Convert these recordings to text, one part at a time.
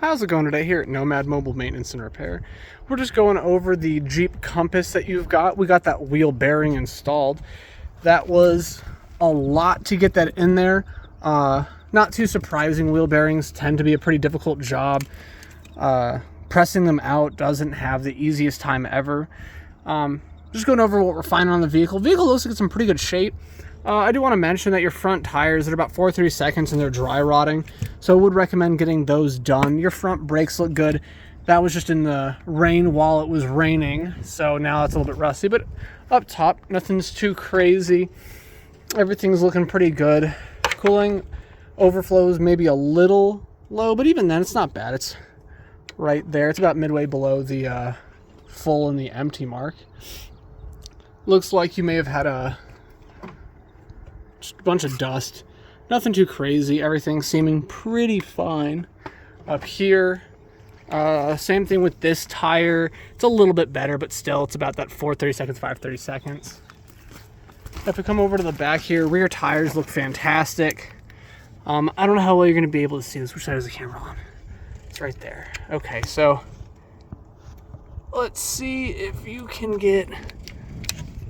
How's it going today here at Nomad Mobile Maintenance and Repair? We're just going over the Jeep Compass that you've got. We got that wheel bearing installed. That was a lot to get that in there. Not too surprising, wheel bearings tend to be a pretty difficult job. Pressing them out doesn't have the easiest time ever. Just going over what we're finding on the vehicle. Vehicle looks like it's in pretty good shape. I do want to mention that your front tires are about 4/32 and they're dry rotting, so I would recommend getting those done. Your front brakes look good. That was just in the rain while it was raining, so now it's a little bit rusty, but up top, nothing's too crazy. Everything's looking pretty good. Cooling overflows maybe a little low, but even then it's not bad. It's right there. It's about midway below the full and the empty mark. Looks like you may have had just a bunch of dust. Nothing too crazy. Everything seeming pretty fine. Up here, same thing with this tire. It's a little bit better, but still it's about that 4/32, 5/32. If we come over to the back here, rear tires look fantastic. I don't know how well you're going to be able to see this. Which side is the camera on? It's right there. Okay, so let's see if you can get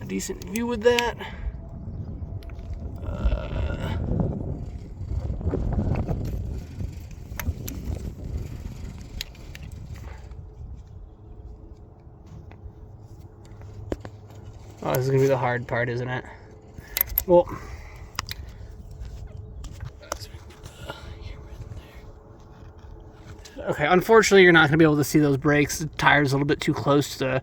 a decent view with that. Oh, this is going to be the hard part, isn't it? Well, okay, unfortunately, you're not going to be able to see those brakes. The tire's a little bit too close to the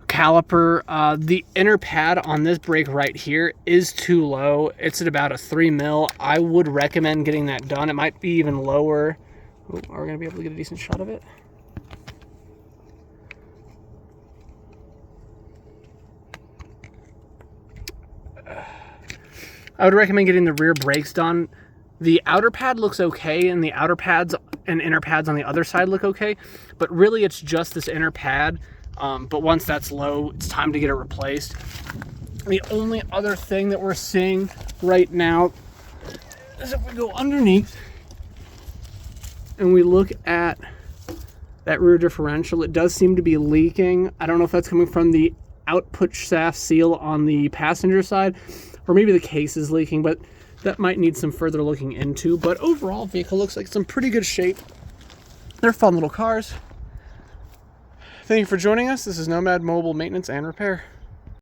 caliper. The inner pad on this brake right here is too low. It's at about a 3 mil. I would recommend getting that done. It might be even lower. Ooh, are we going to be able to get a decent shot of it? I would recommend getting the rear brakes done. The outer pad looks okay, and the outer pads and inner pads on the other side look okay, but really it's just this inner pad. But once that's low, it's time to get it replaced. The only other thing that we're seeing right now is if we go underneath and we look at that rear differential, it does seem to be leaking. I don't know if that's coming from the output shaft seal on the passenger side, or maybe the case is leaking, but that might need some further looking into. But overall, vehicle looks like it's in pretty good shape. They're fun little cars. Thank you for joining us. This is Nomad Mobile Maintenance and Repair.